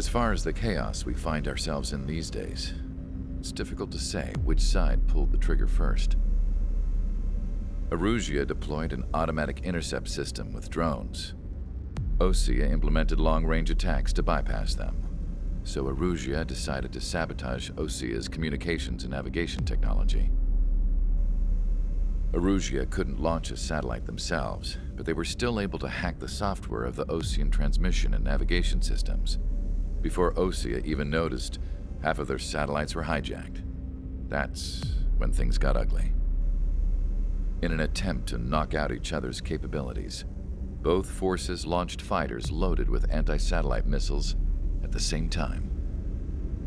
As far as the chaos we find ourselves in these days, it's difficult to say which side pulled the trigger first. Erusia deployed an automatic intercept system with drones. Osea implemented long-range attacks to bypass them. So Erusia decided to sabotage Osea's communications and navigation technology. Erusia couldn't launch a satellite themselves, but they were still able to hack the software of the Osean transmission and navigation systems. Before Osea even noticed, half of their satellites were hijacked. That's when things got ugly. In an attempt to knock out each other's capabilities, both forces launched fighters loaded with anti-satellite missiles at the same time.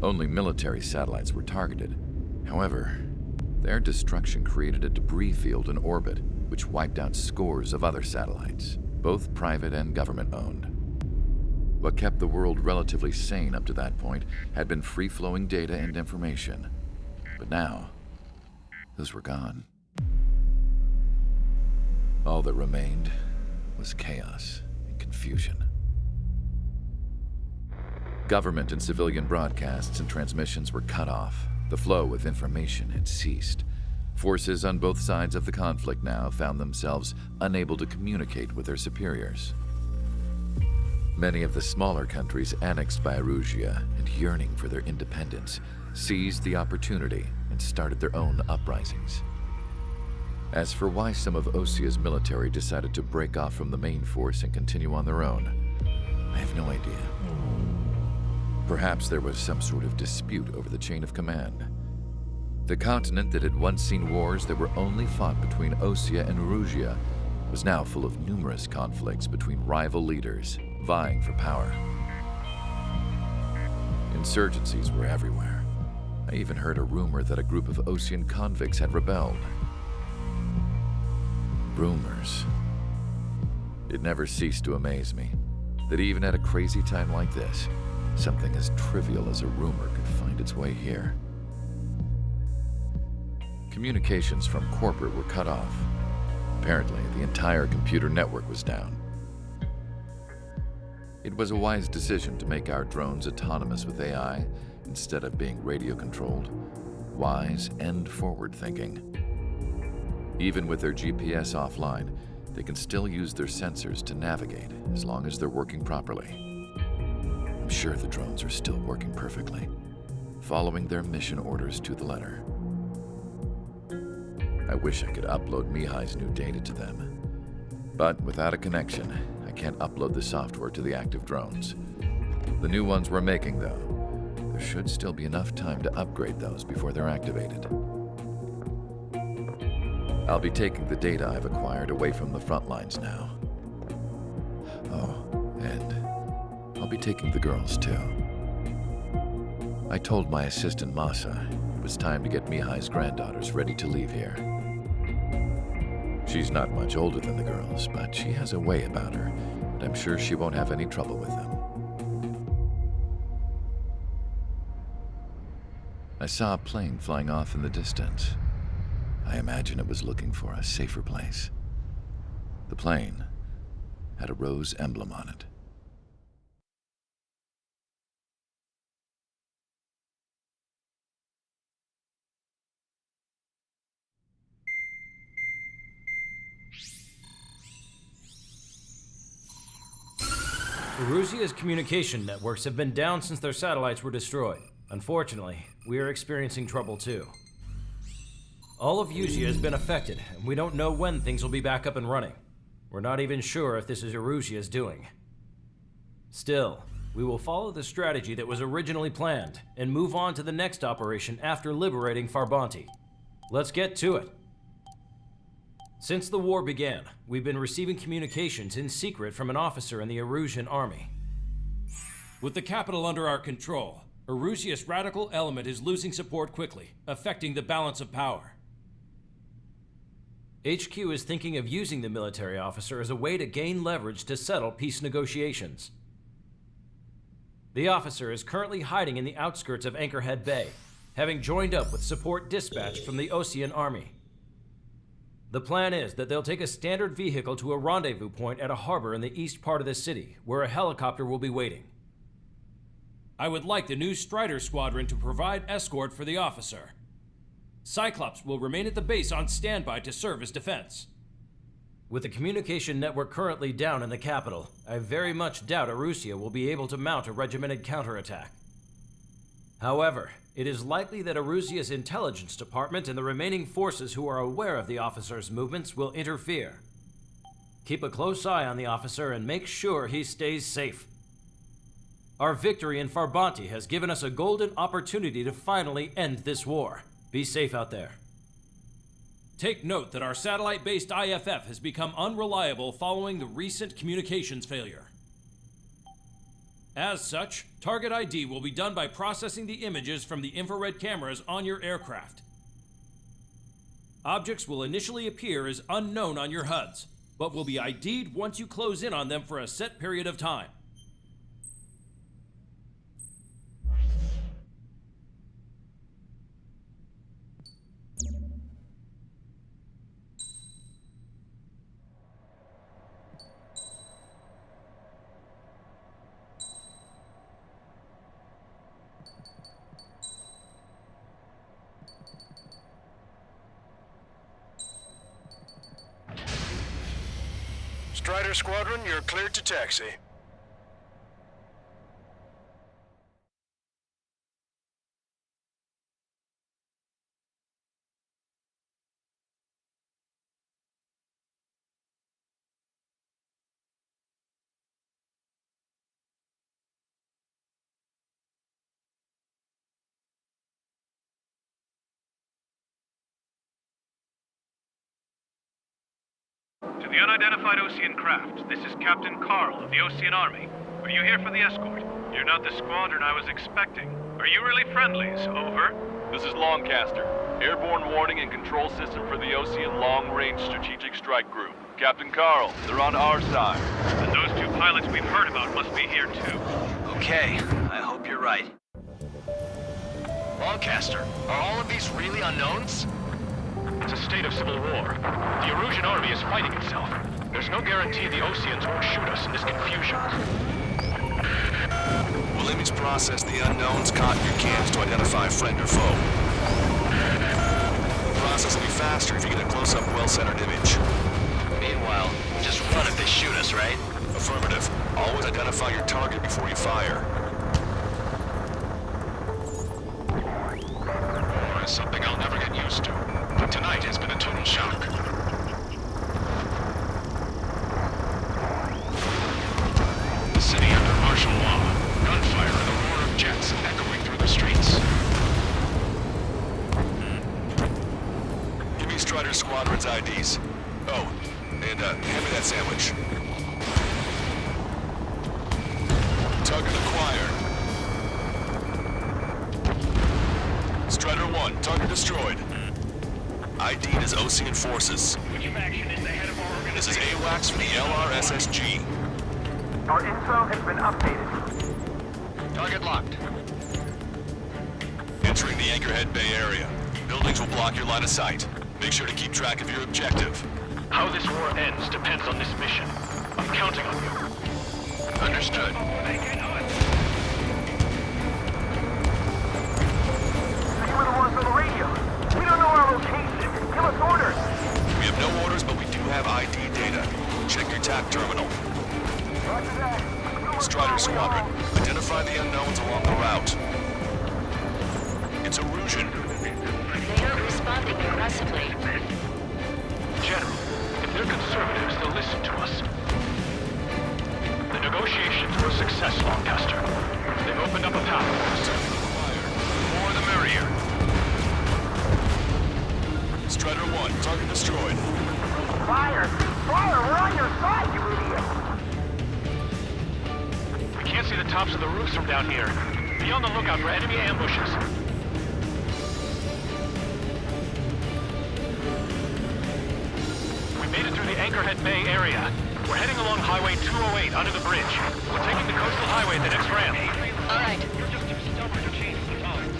Only military satellites were targeted. However, their destruction created a debris field in orbit, which wiped out scores of other satellites, both private and government-owned. What kept the world relatively sane up to that point had been free-flowing data and information. But now, those were gone. All that remained was chaos and confusion. Government and civilian broadcasts and transmissions were cut off. The flow of information had ceased. Forces on both sides of the conflict now found themselves unable to communicate with their superiors. Many of the smaller countries annexed by Erusia and yearning for their independence seized the opportunity and started their own uprisings. As for why some of Osea's military decided to break off from the main force and continue on their own, I have no idea. Perhaps there was some sort of dispute over the chain of command. The continent that had once seen wars that were only fought between Osea and Erusia was now full of numerous conflicts between rival leaders vying for power. Insurgencies were everywhere. I even heard a rumor that a group of Osean convicts had rebelled. Rumors. It never ceased to amaze me that even at a crazy time like this, something as trivial as a rumor could find its way here. Communications from corporate were cut off. Apparently, the entire computer network was down. It was a wise decision to make our drones autonomous with AI instead of being radio-controlled. Wise and forward-thinking. Even with their GPS offline, they can still use their sensors to navigate as long as they're working properly. I'm sure the drones are still working perfectly, following their mission orders to the letter. I wish I could upload Mihai's new data to them. But without a connection, I can't upload the software to the active drones. The new ones we're making, though, there should still be enough time to upgrade those before they're activated. I'll be taking the data I've acquired away from the front lines now. Oh, and I'll be taking the girls, too. I told my assistant Masa it was time to get Mihai's granddaughters ready to leave here. She's not much older than the girls, but she has a way about her, and I'm sure she won't have any trouble with them. I saw a plane flying off in the distance. I imagine it was looking for a safer place. The plane had a rose emblem on it. Erusia's communication networks have been down since their satellites were destroyed. Unfortunately, we are experiencing trouble too. All of Usia has been affected, and we don't know when things will be back up and running. We're not even sure if this is Erusia's doing. Still, we will follow the strategy that was originally planned and move on to the next operation after liberating Farbanti. Let's get to it. Since the war began, we've been receiving communications in secret from an officer in the Erusian army. With the capital under our control, Erusia's radical element is losing support quickly, affecting the balance of power. HQ is thinking of using the military officer as a way to gain leverage to settle peace negotiations. The officer is currently hiding in the outskirts of Anchorhead Bay, having joined up with support dispatched from the Osean army. The plan is that they'll take a standard vehicle to a rendezvous point at a harbor in the east part of the city, where a helicopter will be waiting. I would like the new Strider Squadron to provide escort for the officer. Cyclops will remain at the base on standby to serve as defense. With the communication network currently down in the capital, I very much doubt Erusia will be able to mount a regimented counterattack. However, it is likely that Erusia's intelligence department and the remaining forces who are aware of the officer's movements will interfere. Keep a close eye on the officer and make sure he stays safe. Our victory in Farbanti has given us a golden opportunity to finally end this war. Be safe out there. Take note that our satellite-based IFF has become unreliable following the recent communications failure. As such, target ID will be done by processing the images from the infrared cameras on your aircraft. Objects will initially appear as unknown on your HUDs, but will be ID'd once you close in on them for a set period of time. Strider Squadron, you're cleared to taxi. To the unidentified Osean craft, this is Captain Carl of the Osean Army. Are you here for the escort? You're not the squadron I was expecting. Are you really friendlies? Over. This is Longcaster. Airborne warning and control system for the Osean Long-Range Strategic Strike Group. Captain Carl, they're on our side. And those two pilots we've heard about must be here too. Okay, I hope you're right. Longcaster, are all of these really unknowns? It's a state of civil war. The Erusian army is fighting itself. There's no guarantee the Oseans won't shoot us in this confusion. We'll image process the unknowns caught in your cams to identify friend or foe. The process will be faster if you get a close-up, well-centered image. Meanwhile, just run if they shoot us, right? Affirmative. Always identify your target before you fire. It's something I'll never get used to. Tonight has been a total shock. The city under martial law. Gunfire and the roar of jets echoing through the streets. Give me Strider Squadron's IDs. Oh, and hand me that sandwich. Target acquired. Strider 1, target destroyed. ID'd as Osean forces. Which faction is the head of our organization? This is AWACS from the LRSSG. Our info has been updated. Target locked. Entering the Anchorhead Bay area. Buildings will block your line of sight. Make sure to keep track of your objective. How this war ends depends on this mission. I'm counting on you. Understood. You were the ones on the radio. We don't know our location. Give us orders. We have no orders, but we do have ID data. Check your TAC terminal. Roger that. Strider Squadron, identify the unknowns along the route. It's Erusian. They are responding aggressively. General, if they're conservatives, they'll listen to us. The negotiations were a success, Lancaster. They've opened up a path for us. The more the merrier. Strider 1, target destroyed. Fire! Fire! We're on your side, you idiot! We can't see the tops of the roofs from down here. Be on the lookout for enemy ambushes. We made it through the Anchorhead Bay area. We're heading along Highway 208 under the bridge. We're taking the coastal highway at the next ramp. All right. You're just too stubborn to change the time.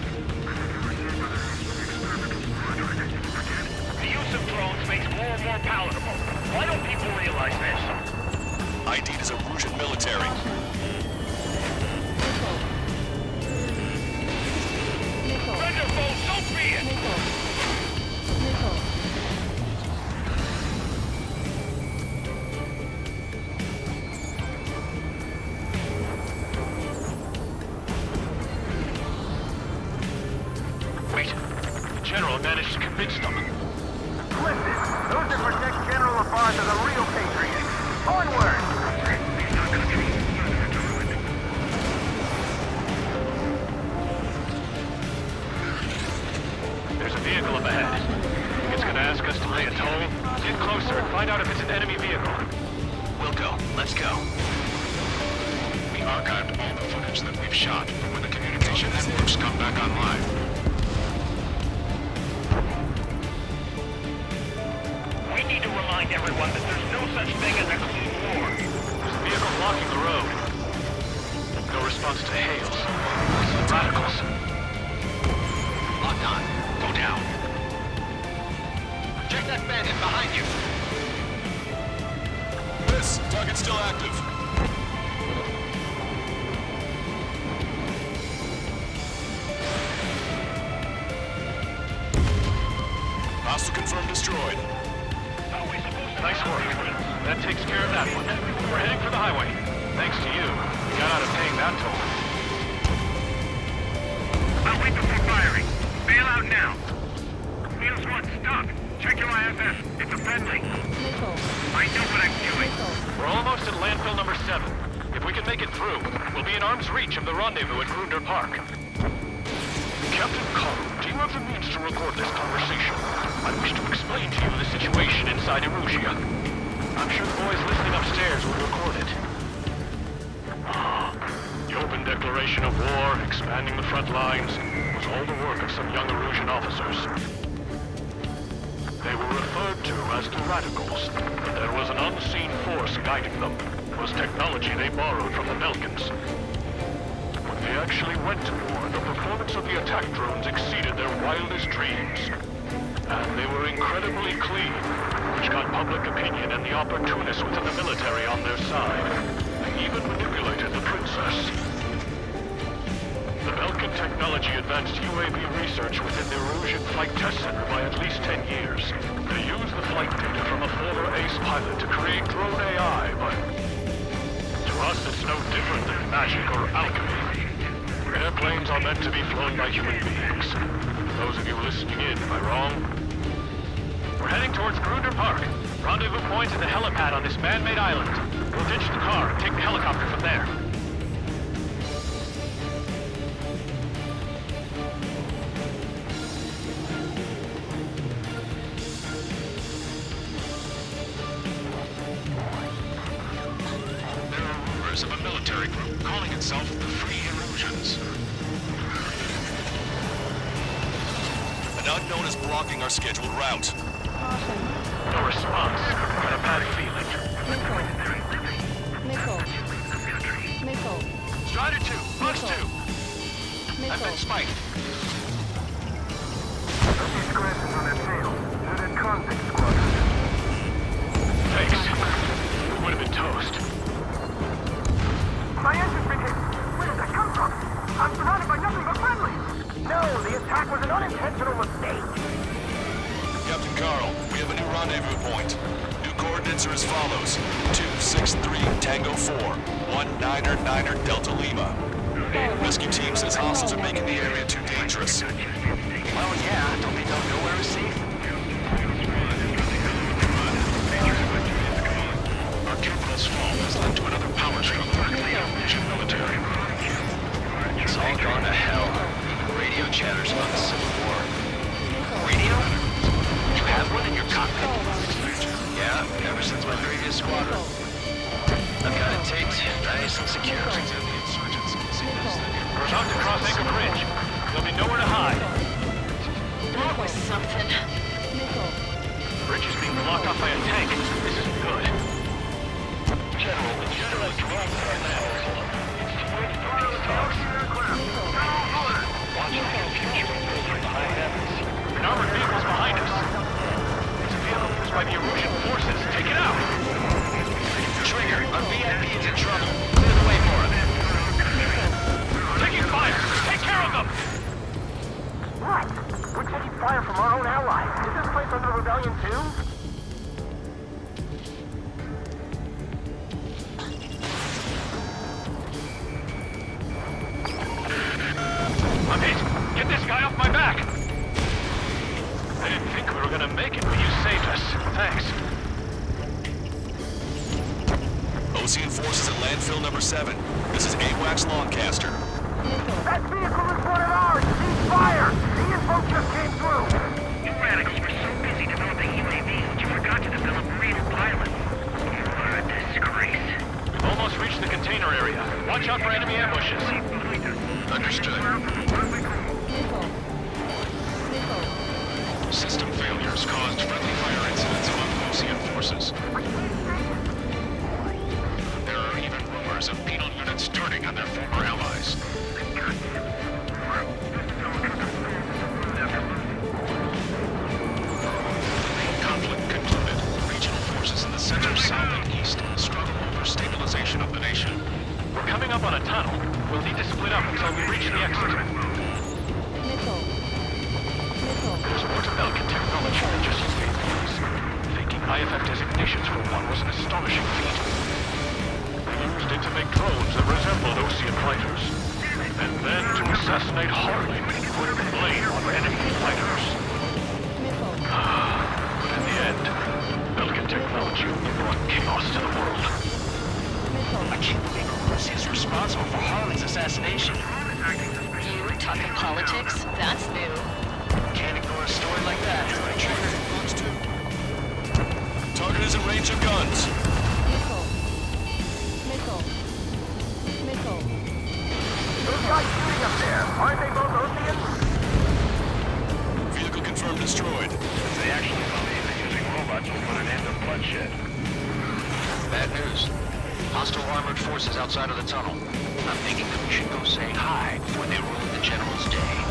The use of drones makes war more palatable. Why don't people realize this? ID'd as Erusian military. after the real Patriots. Onward! There's a vehicle up ahead. It's gonna ask us to lay a toll. Get closer and find out if it's an enemy vehicle. We'll go. Let's go. We archived all the footage that we've shot for when the communication networks come back online. We need to remind everyone that there's no such thing as a clean war. There's a vehicle blocking the road. No response to hails. Radicals. Locked on. Go down. Check that bandit behind you. This, target's still active. Hostile confirmed destroyed. Nice work. That takes care of that one. We're heading for the highway. Thanks to you, we got out of paying that toll. I'll wait before firing. Bail out now. Meals 1, stop. Check your IFF. It's a friendly. I know what I'm doing. We're almost at landfill number 7. If we can make it through, we'll be in arm's reach of the rendezvous at Grunder Park. Captain Carl, do you have the means to record this conversation? I wish to explain to you the situation inside Erusia. I'm sure the boys listening upstairs will record it. The open declaration of war, expanding the front lines, was all the work of some young Erusian officers. They were referred to as the Radicals, but there was an unseen force guiding them. It was technology they borrowed from the Belkans. When they actually went to war, the performance of the attack drones exceeded their wildest dreams. And they were incredibly clean, which got public opinion and the opportunists within the military on their side. They even manipulated the princess. The Belkan technology advanced UAV research within the Erusian Flight Test Center by at least 10 years. They used the flight data from a former ace pilot to create drone AI, but to us it's no different than magic or alchemy. Airplanes are meant to be flown by human beings. For those of you listening in, am I wrong? We're heading towards Grunder Park. Rendezvous point at the helipad on this man-made island. We'll ditch the car and take the helicopter from there. There are rumors of a military group calling itself the Free Erusians. An unknown is blocking our scheduled route. No response. Got a bad feeling. Missile. Strider 2, Bugs 2. I've been spiked. I see scratches on their tail. They're that convict squadron. Thanks. We would have been toast. My engine's been hit. Where did that come from? I'm surrounded by nothing but friendlies. No, the attack was an unintentional mistake. Captain Carl, we have a new rendezvous point. New coordinates are as follows. 263 Tango 4, 1999 Delta Lima. Rescue team says hostiles are making the area too dangerous. Well, yeah. Don't they know nowhere is safe? Our capital's fall has led to another power struggle in the Erusian military. It's all gone to hell. Radio chatters about the Civil War. Radio? You have one in your cockpit? Yeah, ever since my previous squadron. I've got it taped, nice and secure. We're about to cross Anchor Bridge. There'll be nowhere to hide. That was something. Bridge is being blocked off by a tank. This isn't good. General, the satellite drones are now. Watch the future behind heavens. An armored vehicle's behind us. It's a vehicle used by the Erusian forces. Take it out! Trigger, our VIP is in trouble. Clear the way for him. Taking fire! Take care of them! What? We're taking fire from our own allies. Is this place under rebellion too? Ocean forces at landfill number 7. This is AWACS Longcaster. That vehicle is one of ours! Cease fire! The info just came through! You radicals were so busy developing UAVs that you forgot to develop real pilots. You are a disgrace. We've almost reached the container area. Watch out for enemy ambushes. Understood. System failures caused friendly fire incidents among Ocean forces. There are even rumors of penal units turning on their former allies. Conflict concluded. Regional forces in the center, south, and east struggle over stabilization of the nation. We're coming up on a tunnel. We'll need to split up until we reach the exit. There's more to Belkin technology than just UAVs. Faking IFF designations for one was an astonishing feat. They used it to make drones that resembled Ocean fighters. And then to assassinate Harley, putting the blame on enemy fighters. But in the end, Belkin technology only brought chaos to the world. I can't believe Russia is responsible for Harley's assassination. You talking politics? That's new. Can't ignore a story like that. Target is in range of guns. Those guys shooting up there, aren't they both Oceans? Vehicle confirmed destroyed. They actually believe that using robots will put an end to bloodshed. Bad news. Hostile armored forces outside of the tunnel. I'm thinking that we should go say hi before they ruin the General's day.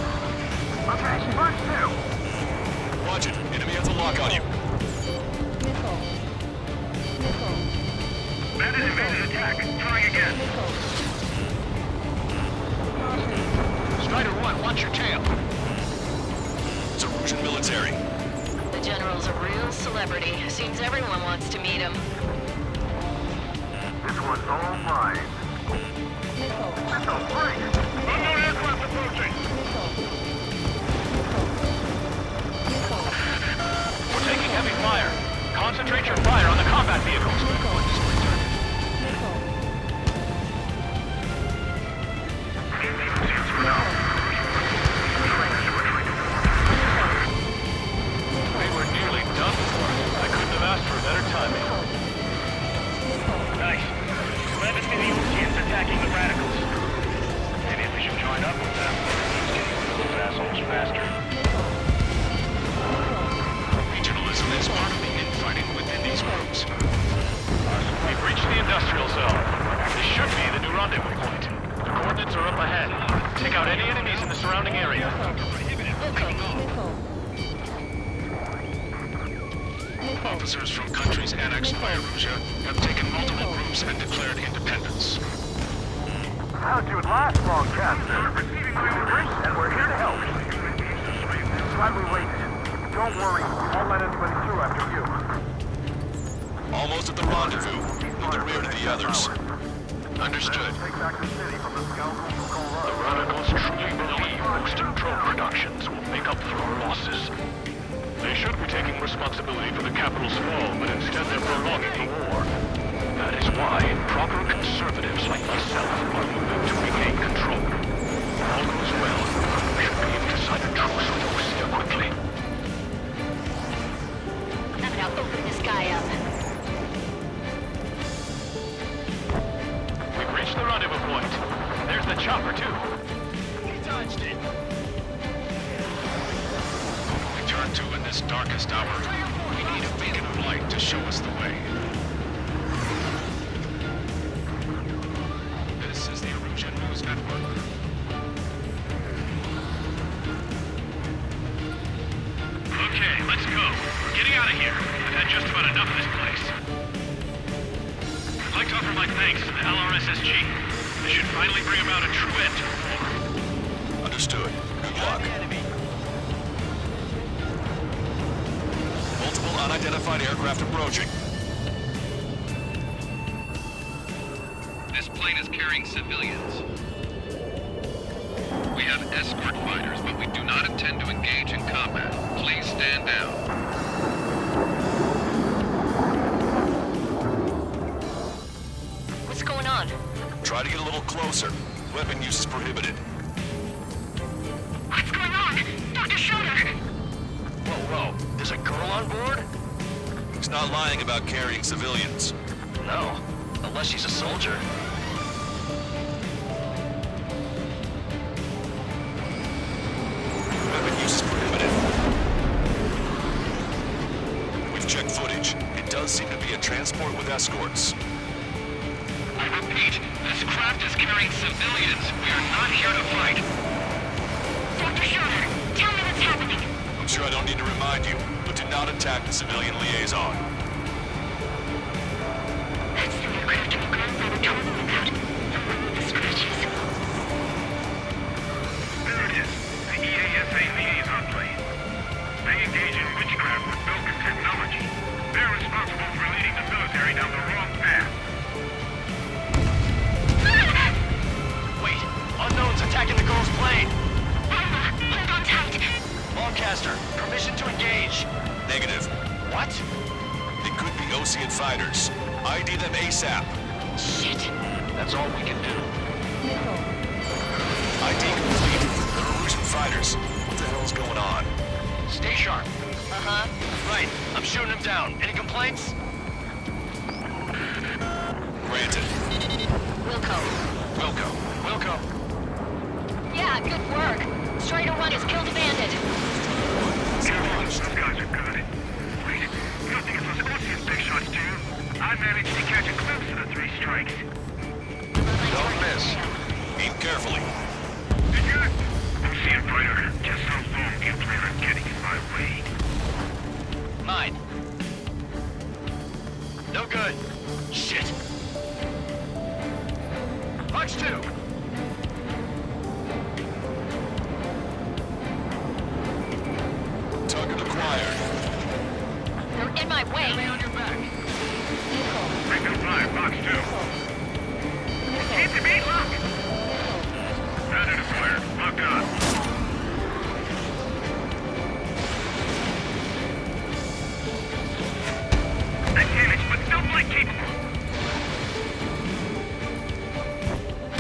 Okay, first two. Watch it. Enemy has a lock on you. Bandit evaded attack. Trying again. Strider 1, watch your tail. It's Erusian military. The General's a real celebrity. Seems everyone wants to meet him. This one's all mine. Missile, break! Unknown aircraft approaching. We're taking heavy fire. Concentrate your fire on the combat vehicles. We were nearly done for. I couldn't have asked for better timing. Nice. Glad to see the Oceans attacking the radicals. Maybe we should join up with them. Those assholes faster. Regionalism is part of the infighting within these groups. We've reached the industrial zone. This should be the new rendezvous point. The coordinates are up ahead. Take out any enemies in the surrounding area. Officers from countries annexed by Erusia have taken multiple groups and declared independence. How'd you last, Longcaster? Receiving my orders, and we're here to help. Glad we waited. Don't worry, we won't let anybody through after you. Almost at the rendezvous. In the rear to the others. Understood. Take back the city from the scoundrels who call us. The radicals truly believe boosted drone productions will make up for our losses. They should be taking responsibility for the capital's fall, but instead they're prolonging the war. That is why proper conservatives like myself are moving to regain control. If all goes well, we should be able to sign a truce with Osia quickly. I'm gonna open this guy up. We've reached the rendezvous point. There's the chopper, too. He dodged it. We turn to in this darkest hour. We need a beacon of light to show us the way. This is the Erusian News Network. Okay, let's go. We're getting out of here. I've had just about enough of this place. I'd like to offer my thanks to the LRSSG. This should finally bring about a true end to the war. Understood. Good luck. Multiple unidentified aircraft approaching. This plane is carrying civilians. We have escort fighters, but we do not intend to engage in combat. Please stand down. Try to get a little closer. Weapon use is prohibited. What's going on? Dr. Schroeder! Whoa. There's a girl on board? He's not lying about carrying civilians. No. Unless she's a soldier. Weapon use is prohibited. We've checked footage. It does seem to be a transport with escorts. I repeat, this craft is carrying civilians. We are not here to fight. Dr. Schroeder, tell me what's happening. I'm sure I don't need to remind you, but do not attack the civilian liaison. That's the aircraft your grandfather told me about. The one with the scratches. There it is. The EASA liaison plane. They engage in witchcraft with Belkin technology. They're responsible for leading the military down the wrong path. Wait, unknown's attacking the girl's plane. Hold on tight. Lancaster, permission to engage. Negative. What? It could be Osean fighters. ID them ASAP. Shit. That's all we can do. ID complete. They're Erusian fighters. What the hell's going on? Stay sharp. Uh-huh. Right, I'm shooting him down. Any complaints? Granted. Wilco. Yeah, good work. Strider 1 has killed a bandit. Those guys are good. Wait, you don't think it's those Osean big shots, do you? I managed to catch a glimpse of the 3 strikes. Don't miss. Aim carefully. Did you? Osean fighter, just how long do you plan on getting in my way? 9. No good. Shit. March 2. Target acquired. They're in my way. Enemy on your back. Rango 5, box 2. Keep the beat, look! Bandit acquired, locked on. Damaged, but still flight capable.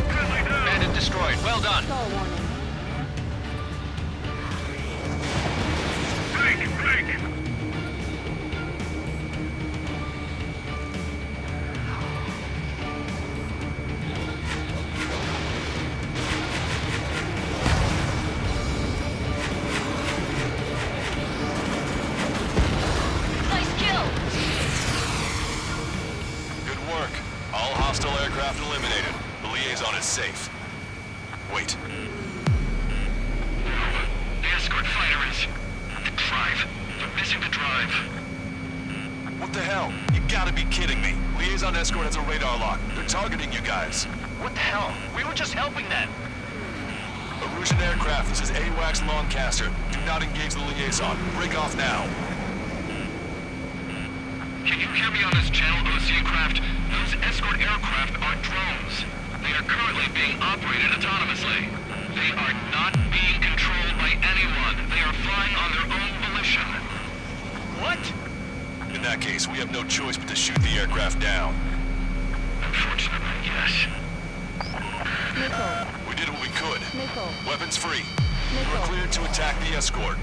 Friendly down. Bandit destroyed. Well done. Blake! Nice kill. Good work. All hostile aircraft eliminated. The liaison is safe. Wait. The escort fighter is... the drive. They're missing the drive. What the hell? You gotta be kidding me. Liaison escort has a radar lock. They're targeting you guys. What the hell? We were just helping them. Erusian aircraft, this is AWACS Lancaster. Do not engage the liaison. Break off now. Can you hear me on this channel, Osean craft? Those escort aircraft are drones. They are currently being operated autonomously. They are not being controlled by anyone. They are flying on their own volition. What? In that case, we have no choice but to shoot the aircraft down. Unfortunately, yes. We did what we could. Weapons free. We're cleared to attack the escort.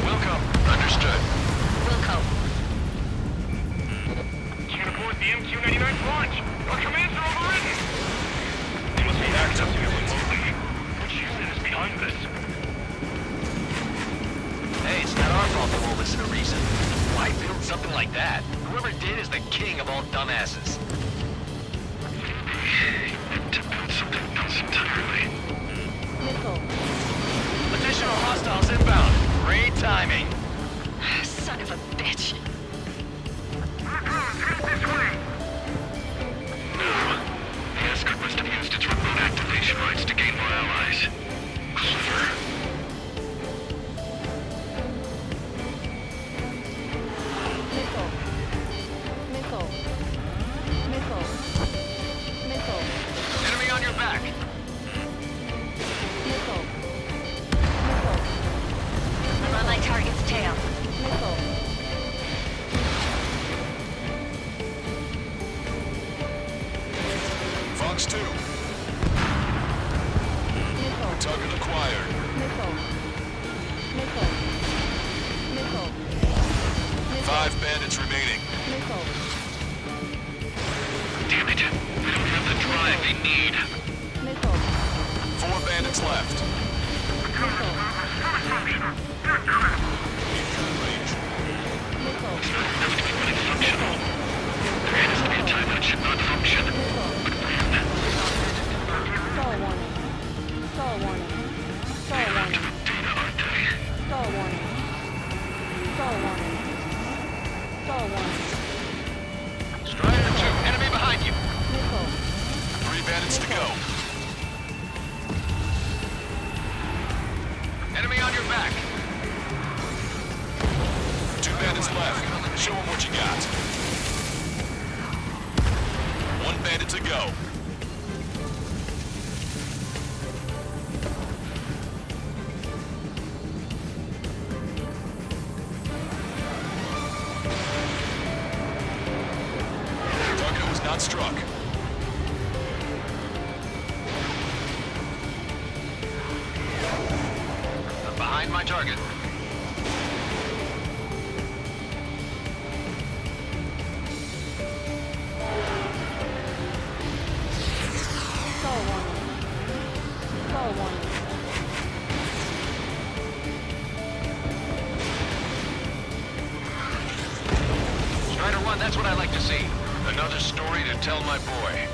Wilco. Understood. Wilco. Can't abort the MQ-99 launch. Our commands are overridden. They must be hacked up remotely. Which unit is behind this? Hey, it's not our fault they won't listen to reason. Why build something like that? Whoever did is the king of all dumbasses. To build something else entirely. Additional hostiles inbound. Great timing. Son of a bitch. Head this way. No. The escort must have used its remote activation rights to gain more allies. Clever. Enemy on your back. I'm on my target's tail. Fox 2. Target acquired. Missile. 5 bandits remaining. Damn it. We don't have the drive they need. 4 bandits left. It's not going to be fully functional. There has to be a time when it should not function. But when? Stall warning. Stall warning. Stall They're warning. after the data, aren't they? Stall warning. Stall warning. Stall warning. Strider 2, enemy behind you. Missile. 3 bandits to go. Enemy on your back. 2 bandits left. Show them what you got. 1 bandit to go. Target was not struck. I'm behind my target. Stall warning. Stall warning. Strider 1, that's what I like to see. Another story to tell my boy.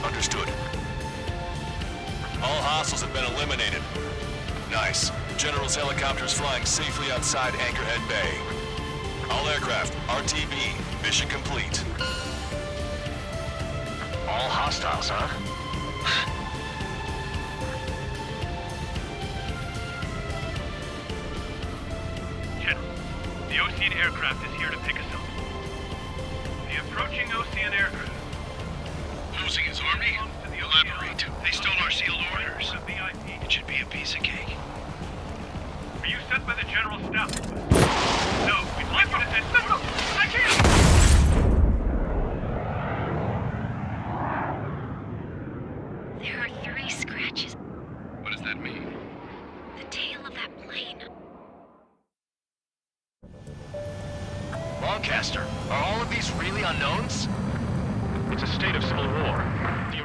Understood. All hostiles have been eliminated. Nice. General's helicopters flying safely outside Anchorhead Bay. All aircraft, RTB, mission complete. All hostiles, huh? General, the Osean aircraft is here to pick us up. The approaching Osean aircraft. Losing his army? belongs to the Elaborate. They stole our sealed orders. The VIP. It should be a piece of cake. Are you sent by the General Staff? No, we'd like you to send orders. I can't! There are 3 scratches. What does that mean? The tail of that plane. Lancaster, are all of these really unknowns? It's a state of civil war. The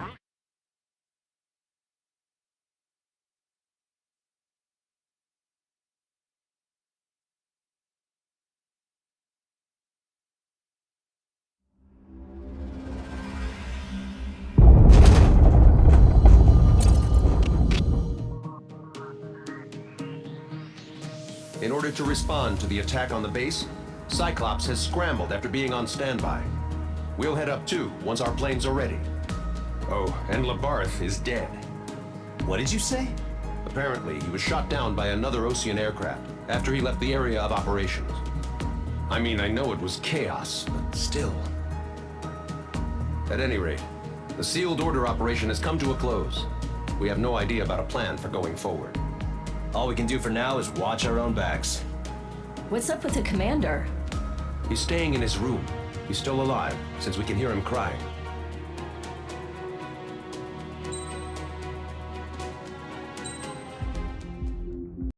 In order to respond to the attack on the base, Cyclops has scrambled after being on standby. We'll head up too, once our planes are ready. Oh, and Labarth is dead. What did you say? Apparently, he was shot down by another Osean aircraft after he left the area of operations. I mean, I know it was chaos, but still. At any rate, the sealed order operation has come to a close. We have no idea about a plan for going forward. All we can do for now is watch our own backs. What's up with the commander? He's staying in his room. He's still alive, since we can hear him crying.